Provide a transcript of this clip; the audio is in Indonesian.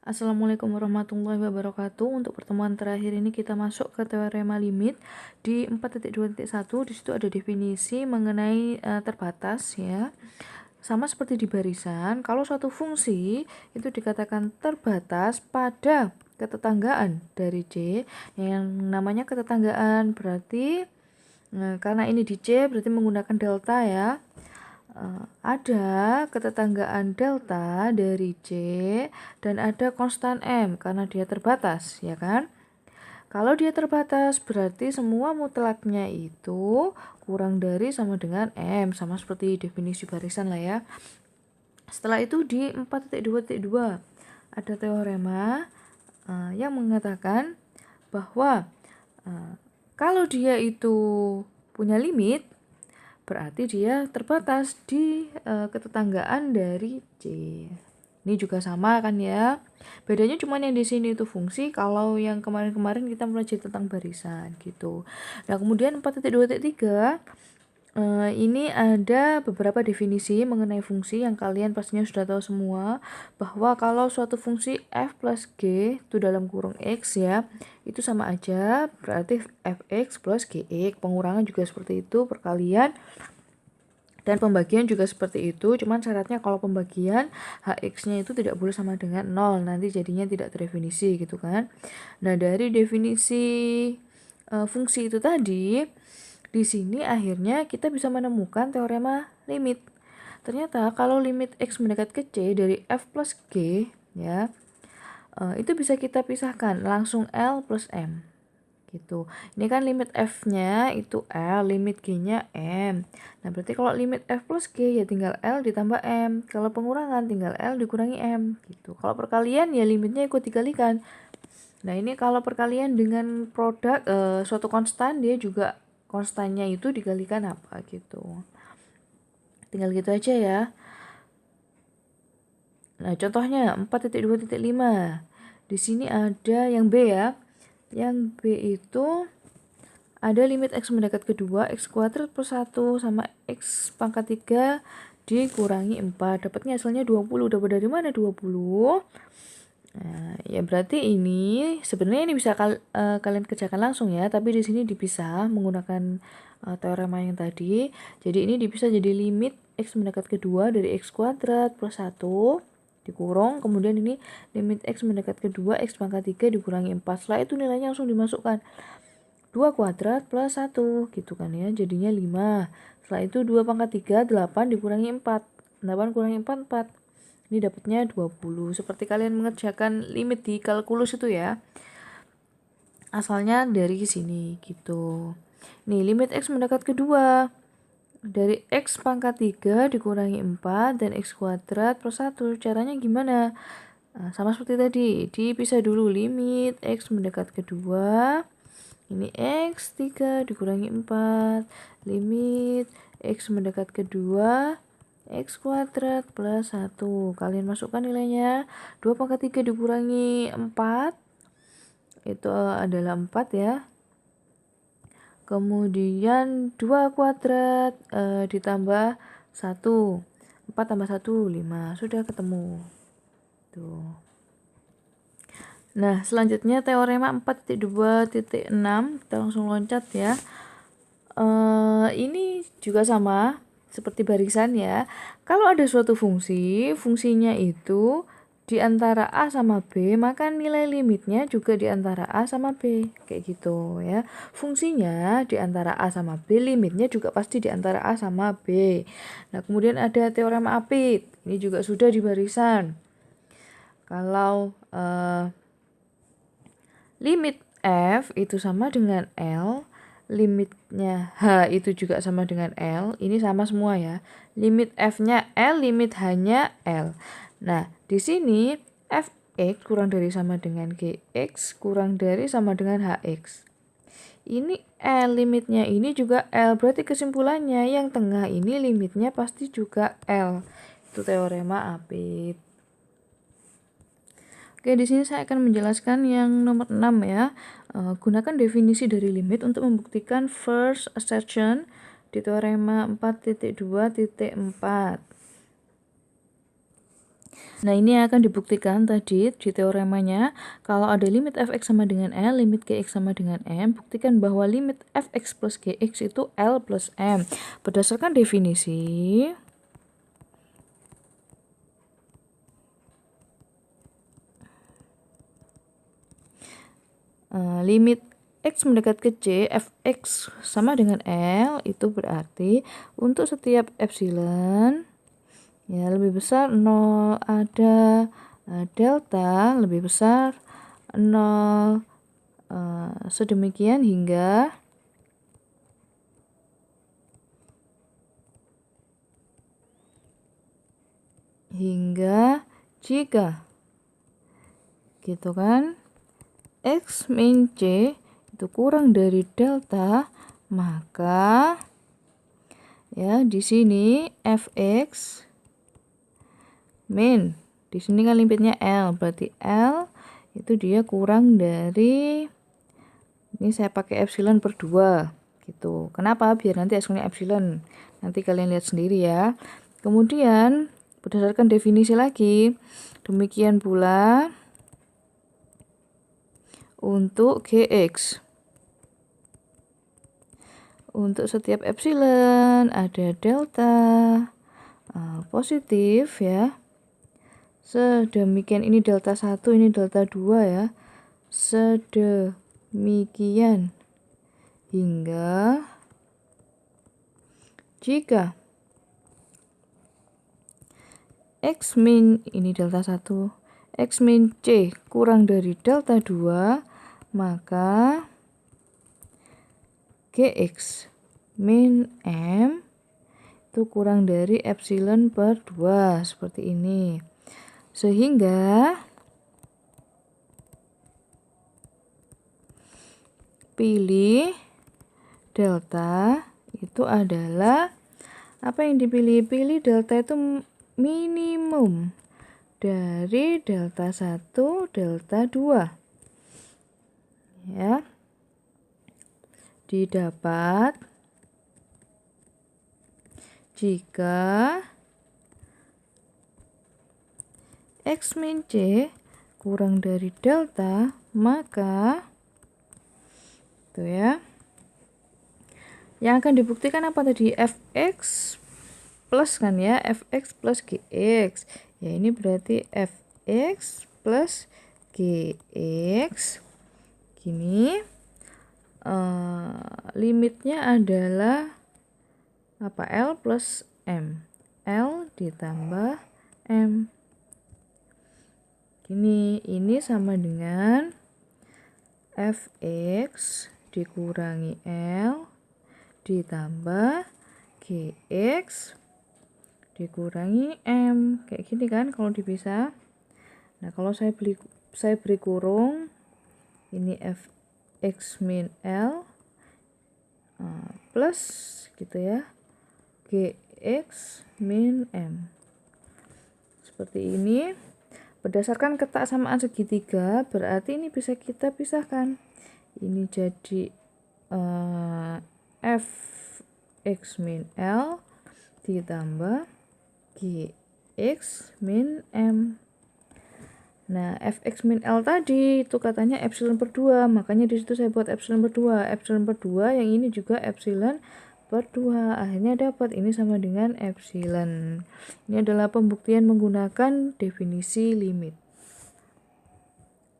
Assalamualaikum warahmatullahi wabarakatuh. Untuk pertemuan terakhir ini kita masuk ke teorema limit di 4.2.1. Di situ ada definisi mengenai terbatas ya. Sama seperti di barisan, kalau suatu fungsi itu dikatakan terbatas pada ketetanggaan dari C, yang namanya ketetanggaan berarti karena ini di C berarti menggunakan delta ya. Ada ketetanggaan delta dari C dan ada konstan M karena dia terbatas, ya kan? Kalau dia terbatas berarti semua mutlaknya itu kurang dari sama dengan M, sama seperti definisi barisan lah ya. Setelah itu di 4.2.2 ada teorema yang mengatakan bahwa kalau dia itu punya limit, berarti dia terbatas di ketetanggaan dari C. Ini juga sama kan ya. Bedanya cuma yang di sini itu fungsi, kalau yang kemarin-kemarin kita belajar tentang barisan gitu. Nah, kemudian 4.2.3 ini ada beberapa definisi mengenai fungsi yang kalian pastinya sudah tahu semua, bahwa kalau suatu fungsi f plus g itu dalam kurung x ya, itu sama aja berarti fx plus gx. Pengurangan juga seperti itu, perkalian dan pembagian juga seperti itu, cuman syaratnya kalau pembagian hx-nya itu tidak boleh sama dengan 0, nanti jadinya tidak terdefinisi gitu kan. Nah, dari definisi fungsi itu tadi, di sini akhirnya kita bisa menemukan teorema limit. Ternyata kalau limit x mendekat ke C dari f plus g ya, itu bisa kita pisahkan langsung L plus M gitu. Ini kan limit f-nya itu L, limit g-nya M. Nah, berarti kalau limit f plus g ya tinggal L ditambah M. Kalau pengurangan tinggal L dikurangi M gitu. Kalau perkalian ya limitnya ikut dikalikan. Nah, ini kalau perkalian dengan produk suatu konstan, dia juga konstannya itu dikalikan apa gitu. Tinggal gitu aja ya. Nah, contohnya 4.2.5. Di sini ada yang B ya. Yang B itu ada limit x mendekat ke 2, x kuadrat plus 1 sama x pangkat 3 dikurangi 4. Dapatnya hasilnya 20. Dapat dari mana 20? Nah, ya berarti ini sebenarnya ini bisa kalian kerjakan langsung ya, tapi di sini dipisah menggunakan teorema yang tadi. Jadi ini dipisah jadi limit x mendekat ke 2 dari x kuadrat plus 1 dikurung, kemudian ini limit x mendekat ke 2 x pangkat 3 dikurangi 4. Setelah itu nilainya langsung dimasukkan. 2 kuadrat plus 1 gitu kan ya, jadinya 5. Setelah itu 2 pangkat 3, 8 dikurangi 4. 8 kurangi 4, 4. Ini dapatnya 20. Seperti kalian mengerjakan limit di kalkulus itu ya. Asalnya dari sini gitu. Nih, limit x mendekat ke 2. Dari x pangkat 3 dikurangi 4 dan x kuadrat plus 1. Caranya gimana? Nah, sama seperti tadi. Dipisah dulu limit x mendekat ke 2. Ini x 3 dikurangi 4. Limit x mendekat ke 2. X kuadrat plus 1. Kalian masukkan nilainya. 2 pangkat 3 dikurangi 4. Itu adalah 4 ya. Kemudian 2 kuadrat ditambah 1. 4 tambah 1, 5. Sudah ketemu. Tuh. Nah, selanjutnya teorema 4.2.6. Kita langsung loncat ya. Ini juga sama seperti barisan ya. Kalau ada suatu fungsi, fungsinya itu di antara A sama B, maka nilai limitnya juga di antara A sama B. Kayak gitu ya. Fungsinya di antara A sama B, limitnya juga pasti di antara A sama B. Nah, kemudian ada teorema apit. Ini juga sudah di barisan. Kalau limit F itu sama dengan L, limitnya H itu juga sama dengan L, ini sama semua ya. Limit F-nya L, limit H-nya L. Nah, di sini Fx kurang dari sama dengan Gx kurang dari sama dengan Hx. Ini L, limitnya ini juga L, berarti kesimpulannya yang tengah ini limitnya pasti juga L. Itu teorema apit. Oke, di sini saya akan menjelaskan yang nomor 6 ya. Gunakan definisi dari limit untuk membuktikan first assertion di teorema 4.2.4. Nah, ini akan dibuktikan tadi di teoremanya. Kalau ada limit fx sama dengan L, limit gx sama dengan M, buktikan bahwa limit fx plus gx itu L plus M. Berdasarkan definisi, limit x mendekat ke C, fx sama dengan L, itu berarti untuk setiap epsilon ya lebih besar 0 ada delta lebih besar 0 sedemikian hingga jika gitu kan x min C itu kurang dari delta, maka ya di sini fx min, di sini kan limitnya L, berarti L itu dia kurang dari, ini saya pakai epsilon per 2 gitu. Kenapa? Biar nanti hasilnya epsilon, nanti kalian lihat sendiri ya. Kemudian berdasarkan definisi lagi, demikian pula untuk gx. Untuk setiap epsilon ada delta positif ya. Sedemikian, ini delta 1, ini delta 2 ya. Sedemikian hingga jika x min, ini delta 1, x min C kurang dari delta 2, maka gx min M itu kurang dari epsilon per 2, seperti ini. Sehingga pilih delta itu adalah, apa yang dipilih? Pilih delta itu minimum dari delta 1, delta 2 ya, didapat jika x min C kurang dari delta, maka itu ya, yang akan dibuktikan apa tadi? Fx plus kan ya, fx plus gx ya, ini berarti fx plus gx gini, limitnya adalah apa? L plus M, L ditambah M gini. Ini sama dengan fx dikurangi L ditambah gx dikurangi M, kayak gini kan kalau dipisah. Nah, kalau saya beri kurung, ini fx min L plus gitu ya, gx min M, seperti ini. Berdasarkan ketaksamaan segitiga, berarti ini bisa kita pisahkan. Ini jadi fx min L ditambah gx min M. Nah, fx min L tadi itu katanya epsilon per 2, makanya di situ saya buat epsilon per 2. Epsilon per 2 yang ini juga epsilon per 2. Akhirnya dapat ini sama dengan epsilon. Ini adalah pembuktian menggunakan definisi limit.